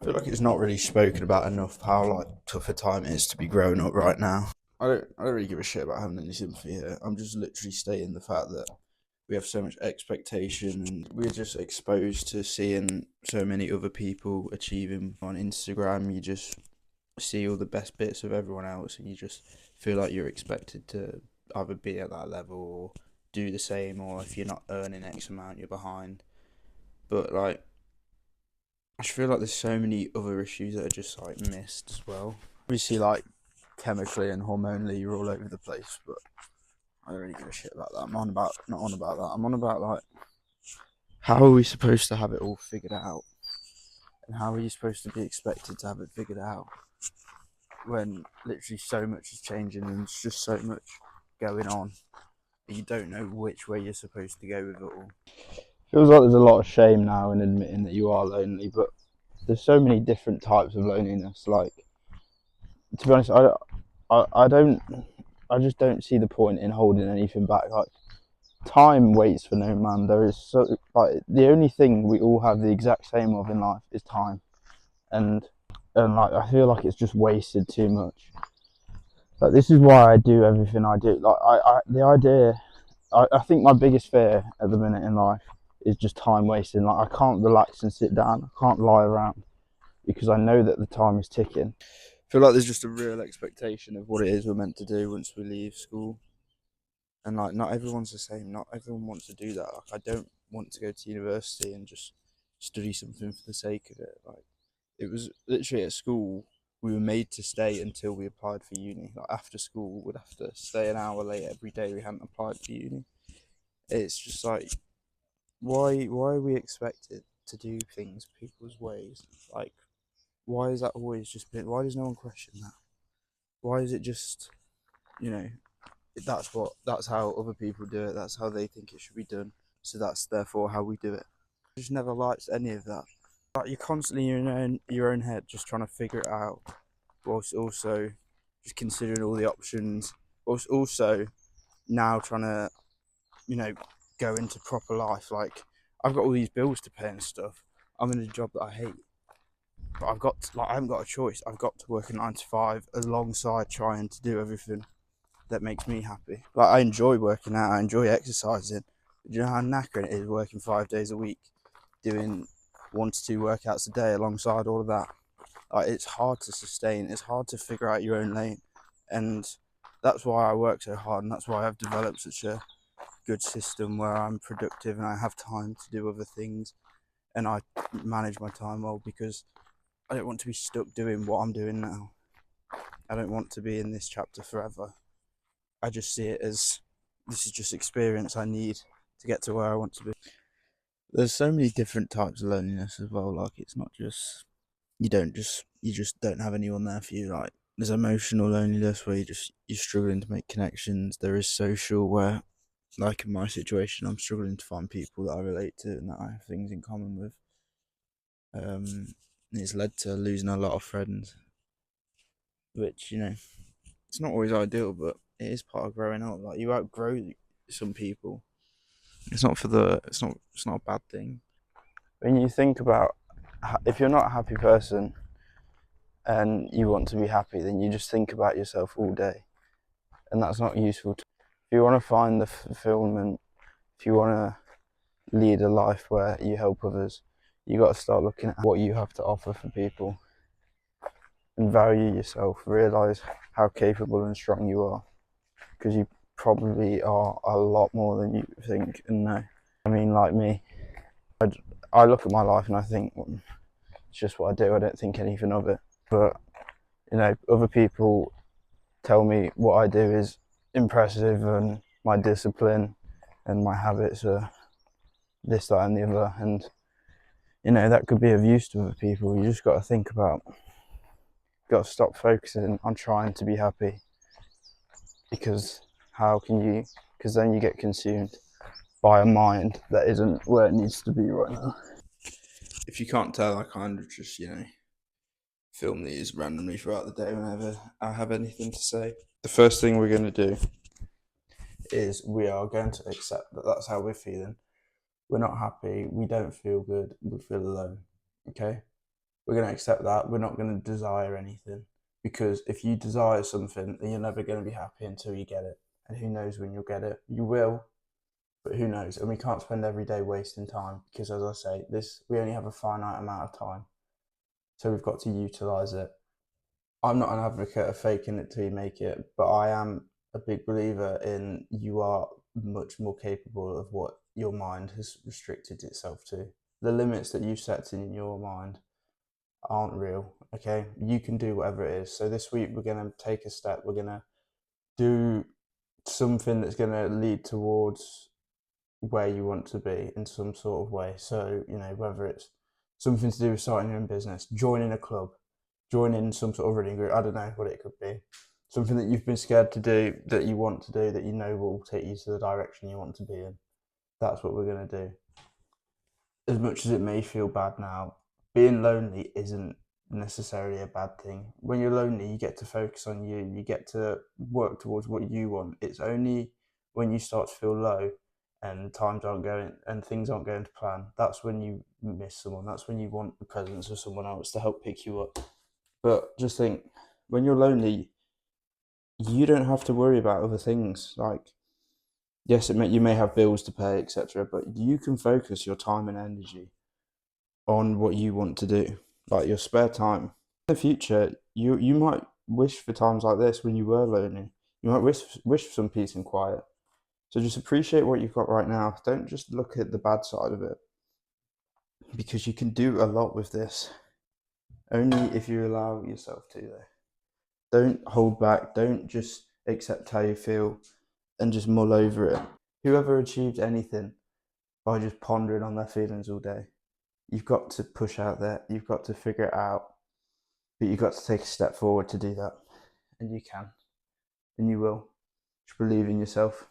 feel like it's not really spoken about enough how like tough a time it is to be growing up right now. I don't really give a shit about having any sympathy here. I'm just literally stating the fact that we have so much expectation and we're just exposed to seeing so many other people achieving on Instagram. You just see all the best bits of everyone else and you just feel like you're expected to either be at that level or do the same, or if you're not earning X amount you're behind. But like I just feel like there's so many other issues that are just like missed as well. Obviously, like chemically and hormonally, you're all over the place, but I don't really give a shit about that. I'm on about not on about that. I'm on about like how are we supposed to have it all figured out, and how are you supposed to be expected to have it figured out when literally so much is changing and there's just so much going on. You don't know which way you're supposed to go with it all. Feels like there's a lot of shame now in admitting that you are lonely, but there's so many different types of loneliness. Like, to be honest, I don't, I just don't see the point in holding anything back. Like, time waits for no man. There is so like the only thing we all have the exact same of in life is time, and like I feel like it's just wasted too much. Like this is why I do everything I do. Like the idea, I think my biggest fear at the minute in life is just time wasting. Like I can't relax and sit down. I can't lie around because I know that the time is ticking. I feel like there's just a real expectation of what it is we're meant to do once we leave school. And like not everyone's the same. Not everyone wants to do that. Like I don't want to go to university and just study something for the sake of it. Like it was literally at school we were made to stay until we applied for uni. Like after school we'd have to stay an hour late every day we hadn't applied for uni. It's just like why are we expected to do things people's ways? Like why is that always just been, why does no one question that? Why is it just, you know, that's how other people do it, that's how they think it should be done, so that's therefore how we do it. I just never liked any of that. Like you're constantly in your own head just trying to figure it out, whilst also just considering all the options, whilst also now trying to, you know, go into proper life. Like I've got all these bills to pay and stuff. I'm in a job that I hate, but I haven't got a choice. I've got to work a 9 to 5 alongside trying to do everything that makes me happy. Like I enjoy working out, I enjoy exercising. Do you know how knackering it is working 5 days a week, doing 1 to 2 workouts a day alongside all of that? Like it's hard to sustain. It's hard to figure out your own lane, and that's why I work so hard, and that's why I've developed such a good system where I'm productive and I have time to do other things, and I manage my time well because I don't want to be stuck doing what I'm doing now. I don't want to be in this chapter forever. I just see it as this is just experience I need to get to where I want to be. There's so many different types of loneliness as well. Like it's not just you just don't have anyone there for you. Like there's emotional loneliness where you're struggling to make connections. There is social where, like in my situation, I'm struggling to find people that I relate to and that I have things in common with. It's led to losing a lot of friends, which it's not always ideal, but it is part of growing up. Like you outgrow some people. It's not a bad thing. When you think about if you're not a happy person and you want to be happy, then you just think about yourself all day, and that's not useful. If you want to find the fulfillment, if you want to lead a life where you help others, you got to start looking at what you have to offer for people and value yourself. Realize how capable and strong you are, because you probably are a lot more than you think and know. I mean, like me, I look at my life and I think, well, it's just what I do. I don't think anything of it. But other people tell me what I do is impressive and my discipline and my habits are this, that, and the other. And that could be of use to other people. You just got to think about, got to stop focusing on trying to be happy, because how can you? Because then you get consumed by a mind that isn't where it needs to be right now. If you can't tell, I kind of just film these randomly throughout the day whenever I have anything to say. The first thing we're going to do is we are going to accept that that's how we're feeling. We're not happy. We don't feel good. We feel alone. Okay. We're going to accept that. We're not going to desire anything, because if you desire something, then you're never going to be happy until you get it. And who knows when you'll get it? You will, but who knows? And we can't spend every day wasting time, because, as I say, we only have a finite amount of time, so we've got to utilize it. I'm not an advocate of faking it till you make it, but I am a big believer in you are much more capable of what your mind has restricted itself to. The limits that you set in your mind aren't real, okay? You can do whatever it is. So this week we're going to take a step. We're going to do something that's going to lead towards where you want to be in some sort of way. So, whether it's something to do with starting your own business, joining a club, joining some sort of running group, I don't know what it could be. Something that you've been scared to do, that you want to do, that you know will take you to the direction you want to be in. That's what we're going to do. As much as it may feel bad now, being lonely isn't necessarily a bad thing. When you're lonely, you get to focus on you get to work towards what you want. It's only when you start to feel low and things aren't going to plan, that's when you miss someone. That's when you want the presence of someone else to help pick you up. But just think, when you're lonely, you don't have to worry about other things. Like, yes, you may have bills to pay, etc., but you can focus your time and energy on what you want to do, like your spare time. In the future, you might wish for times like this when you were lonely. You might wish for some peace and quiet. So just appreciate what you've got right now. Don't just look at the bad side of it, because you can do a lot with this. Only if you allow yourself to, though. Don't hold back. Don't just accept how you feel and just mull over it. Whoever achieved anything by just pondering on their feelings all day, you've got to push out there. You've got to figure it out. But you've got to take a step forward to do that. And you can. And you will. Just believe in yourself.